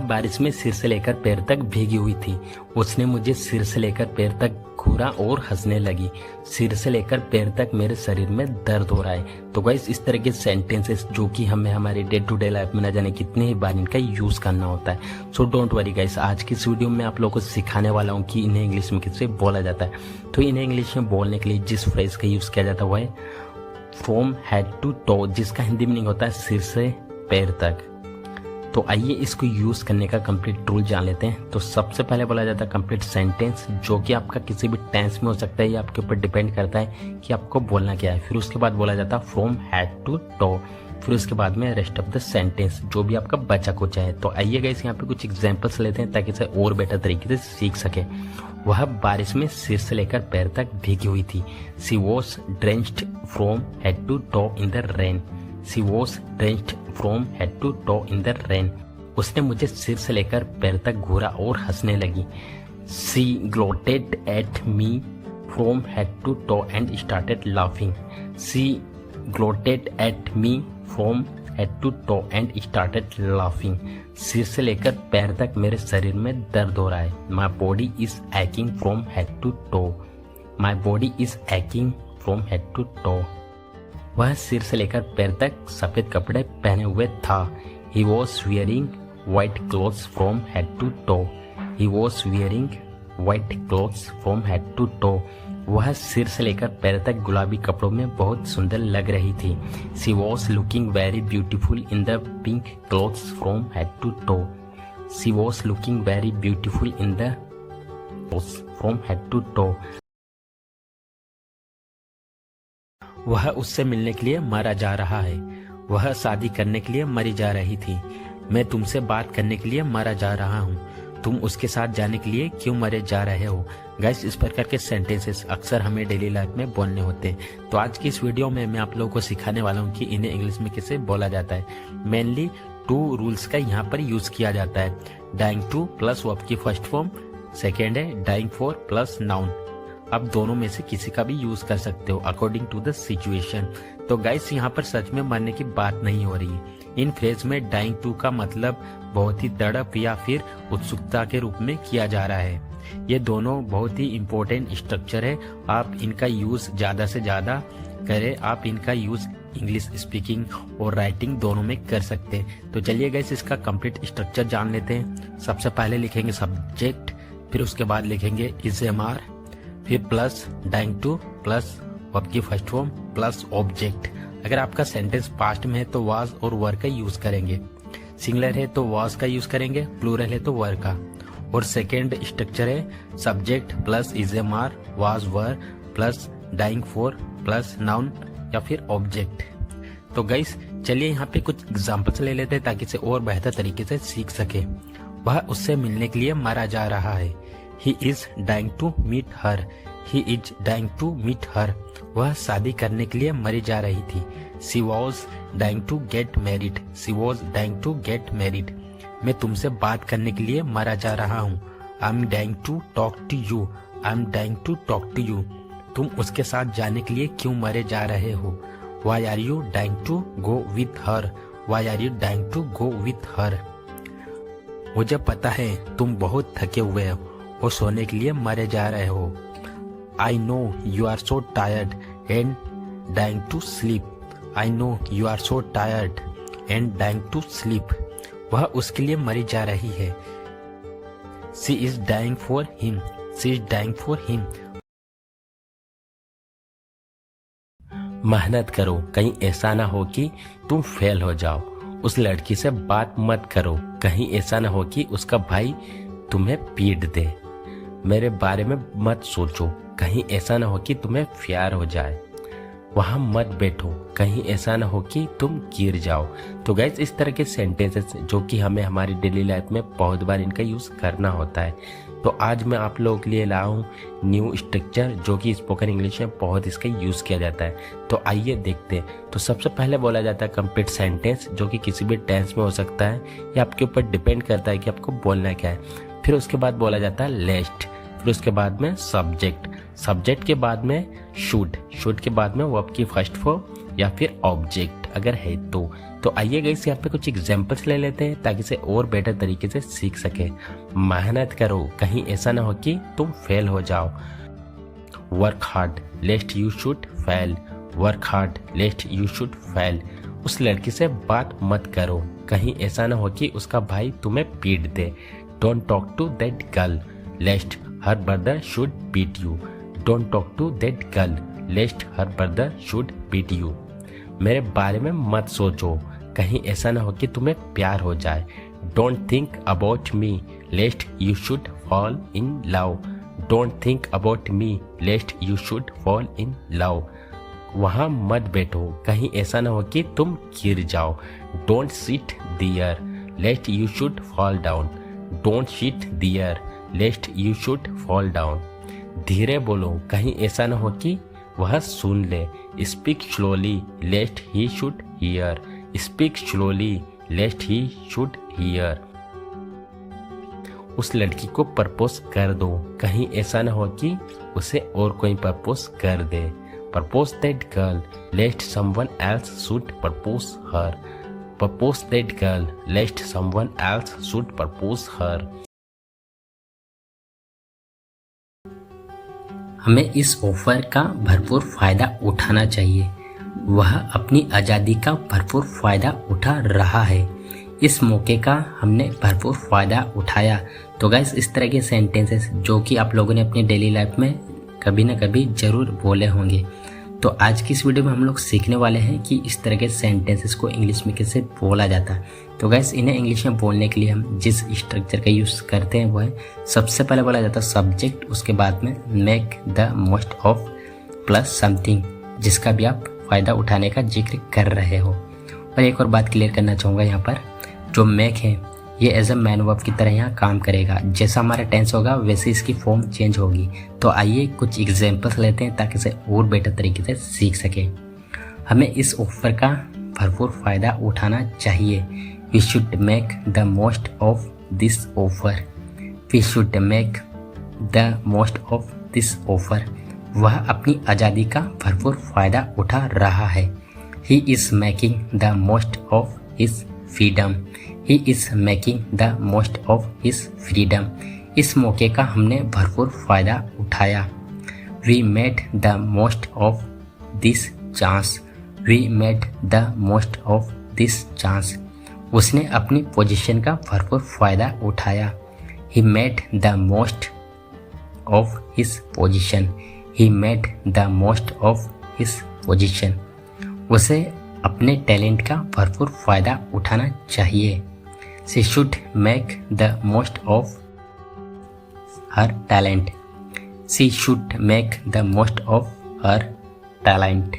बारिश में सिर से लेकर पैर तक भीगी हुई थी। उसने मुझे सिर से लेकर पैर तक घूरा और हंसने लगी। सिर से लेकर पैर तक मेरे शरीर में दर्द हो रहा है। तो गाइस इस तरह के सेंटेंसेस जो कि हमें हमारे डे टू डे लाइफ में न जाने कितने ही बार इनका यूज करना होता है। सो डोंट वरी गाइस, आज की इस वीडियो में आप लोगों को सिखाने वाला हूँ कि इन्हें इंग्लिश में किससे बोला जाता है। तो इन्हें इंग्लिश में बोलने के लिए जिस फ्रेज का यूज किया जाता है वो है फ्रॉम हेड टू टो, जिसका हिंदी मीनिंग होता है सिर से पैर तक। तो आइए इसको यूज करने का कंप्लीट रूल जान लेते हैं। तो सबसे पहले बोला जाता है कंप्लीट सेंटेंस, जो कि आपका किसी भी टेंस में हो सकता है, ये आपके ऊपर डिपेंड करता है कि आपको बोलना क्या है। फिर उसके बाद बोला जाता है फ्रॉम हेड टू टो। फिर उसके बाद में रेस्ट ऑफ द सेंटेंस जो भी आपका बचा कुछ है। तो आइए गाइस यहाँ पे कुछ एग्जांपल्स लेते हैं ताकि इसे और बेटर तरीके से सीख सके। वह बारिश में सिर से लेकर पैर तक भीगी हुई थी। She was drenched from head to toe in the rain. She was drenched from head to toe in the rain. उसने मुझे सिर से लेकर पैर तक घूरा और हंसने लगी। She gloated at me from head to toe and started laughing. She gloated at me from head to toe and started laughing. सिर से लेकर पैर तक मेरे शरीर में दर्द हो रहा है। My body is aching from head to toe. My body is aching from head to toe. वह सिर से लेकर पैर तक सफेद कपड़े पहने हुए था। He was wearing white clothes from head to toe. He was wearing white clothes from head to toe. वह सिर से लेकर पैर तक गुलाबी कपड़ों में बहुत सुंदर लग रही थी। She was looking very beautiful in the pink clothes from head to toe. She was looking very beautiful in the clothes from head to toe. वह उससे मिलने के लिए मरा जा रहा है। वह शादी करने के लिए मरी जा रही थी। मैं तुमसे बात करने के लिए मरा जा रहा हूँ। तुम उसके साथ जाने के लिए क्यों मरे जा रहे हो। गाइस इस प्रकार के सेंटेंसेस अक्सर हमें डेली लाइफ में बोलने होते हैं। तो आज की इस वीडियो में मैं आप लोगों को सिखाने वाला हूँ कि इन्हें इंग्लिश में कैसे बोला जाता है। मेनली 2 रूल्स का यहाँ पर यूज किया जाता है। डाइंग टू प्लस वर्ब की फर्स्ट फॉर्म, सेकेंड है डाइंग फॉर प्लस नाउन। आप दोनों में से किसी का भी यूज कर सकते हो अकॉर्डिंग टू द सिचुएशन। तो गाइस यहाँ पर सच में मरने की बात नहीं हो रही है। इन फ्रेज में डाइंग टू का मतलब बहुत ही तड़प या फिर उत्सुकता के रूप में किया जा रहा है। ये दोनों बहुत ही इम्पोर्टेंट स्ट्रक्चर है। आप इनका यूज ज्यादा से ज्यादा करें। आप इनका यूज इंग्लिश स्पीकिंग और राइटिंग दोनों में कर सकते हैं। तो चलिए गाइस इसका कंप्लीट स्ट्रक्चर जान लेते हैं। सबसे पहले लिखेंगे सब्जेक्ट, फिर उसके बाद लिखेंगे इज एम आर, फिर plus dying to plus verb की फर्स्ट फॉर्म प्लस ऑब्जेक्ट। अगर आपका सेंटेंस पास्ट में है तो वाज और वर का यूज करेंगे। सिंगुलर है तो वाज का यूज करेंगे, प्लूरल है तो वर का। और सेकेंड स्ट्रक्चर है subject plus is am are was were plus dying for plus noun या फिर ऑब्जेक्ट। तो गाइस चलिए यहाँ पे कुछ एग्जाम्पल्स ले लेते हैं ताकि इसे और बेहतर तरीके से सीख सके। वह उससे मिलने के लिए मरा जा रहा है। He is dying to meet her. He is dying to meet her. वह शादी करने के लिए मरी जा रही थी। She was dying to get married. She was dying to get married. मैं तुमसे बात करने के लिए मरा जा रहा हूँ। I'm dying to talk to you. I'm dying to talk to you. तुम उसके साथ जाने के लिए क्यों मरे जा रहे हो। Why are you dying to go with her? Why are you dying to go with her? मुझे पता है तुम बहुत थके हुए हो और सोने के लिए मरे जा रहे हो। I know you are so tired and dying to sleep. I know you are so tired and dying to sleep. वह उसके लिए मरी जा रही है। She is dying for him. She is dying for him. मेहनत करो, कहीं ऐसा ना हो कि तुम फेल हो जाओ। उस लड़की से बात मत करो, कहीं ऐसा ना हो कि उसका भाई तुम्हें पीट दे। मेरे बारे में मत सोचो, कहीं ऐसा ना हो कि तुम्हें प्यार हो जाए। वहां मत बैठो, कहीं ऐसा ना हो कि तुम गिर जाओ। तो गाइस इस तरह के सेंटेंसेस जो कि हमें हमारी डेली लाइफ में बहुत बार इनका यूज करना होता है। तो आज मैं आप लोगों के लिए लाया हूँ न्यू स्ट्रक्चर जो कि स्पोकन इंग्लिश में बहुत इसका यूज किया जाता है। तो आइए देखते हैं। तो सबसे पहले बोला जाता है कंप्लीट सेंटेंस, जो कि किसी भी टेंस में हो सकता है या आपके ऊपर डिपेंड करता है कि आपको बोलना क्या है। फिर उसके बाद बोला जाता है लेस्ट, फिर उसके बाद में सब्जेक्ट, सब्जेक्ट के बाद में शुड, शुड के बाद में वर्ब की फर्स्ट फॉर्म या फिर ऑब्जेक्ट। अगर है तो आइए गाइस यहाँ पे कुछ एग्जांपल्स ले लेते हैं ताकि इसे और बेटर तरीके से सीख सके। मेहनत करो, कहीं ऐसा ना हो कि तुम फेल हो जाओ। Work hard लेस्ट you should fail, work hard लेस्ट you should fail. उस लड़की से बात मत करो, कहीं ऐसा ना हो कि उसका भाई तुम्हें पीट दे। Don't talk to that girl lest her brother should beat you, don't talk to that girl lest her brother should beat you. मेरे बारे में मत सोचो, कहीं ऐसा ना हो कि तुम्हें प्यार हो जाए। Don't think about me लेस्ट you should fall in love, don't think about me लेस्ट you should fall in love. वहाँ मत बैठो, कहीं ऐसा ना हो कि तुम गिर जाओ। Don't sit there lest you should fall down, don't sit there lest you should fall down. धीरे बोलो, कहीं ऐसा ना हो कि वह सुन ले। Speak slowly lest he should hear, speak slowly lest he should hear. उस लड़की को प्रपोज कर दो, कहीं ऐसा ना हो कि उसे और कोई प्रपोज कर दे। Propose that girl lest someone else should propose her, propose that girl lest someone else should propose her. हमें इस ऑफर का भरपूर फायदा उठाना चाहिए। वह अपनी आज़ादी का भरपूर फायदा उठा रहा है। इस मौके का हमने भरपूर फायदा उठाया। तो गाइस, इस तरह के सेंटेंसेस जो कि आप लोगों ने अपनी डेली लाइफ में कभी ना कभी ज़रूर बोले होंगे। तो आज की इस वीडियो में हम लोग सीखने वाले हैं कि इस तरह के सेंटेंसेस को इंग्लिश में कैसे बोला जाता है। तो गाइस, इन्हें इंग्लिश में बोलने के लिए हम जिस स्ट्रक्चर का यूज़ करते हैं वो है, सबसे पहले बोला जाता है सब्जेक्ट, उसके बाद में make the most of plus something, जिसका भी आप फ़ायदा उठाने का जिक्र कर रहे हो। और एक और बात क्लियर करना चाहूँगा, यहाँ पर जो मेक है ये एज अ मैन वर्ब की तरह यहाँ काम करेगा। जैसा हमारा टेंस होगा वैसे इसकी फॉर्म चेंज होगी। तो आइए कुछ एग्जांपल्स लेते हैं ताकि इसे और बेटर तरीके से सीख सकें। हमें इस ऑफर का भरपूर फ़ायदा उठाना चाहिए। We should make the most of this offer, we should make the most of this offer. वह अपनी आज़ादी का भरपूर फ़ायदा उठा रहा है। He is making the most of his freedom, he is making the most of his freedom. इस मौके का हमने भरपूर फ़ायदा उठाया। We made the most of this chance, we made the most of this chance. उसने अपनी पोजीशन का भरपूर फ़ायदा उठाया। He made the most of his position, he made the most of his position. उसे अपने टैलेंट का भरपूर फ़ायदा उठाना चाहिए। She should make the most of her talent, she should make the most of her talent.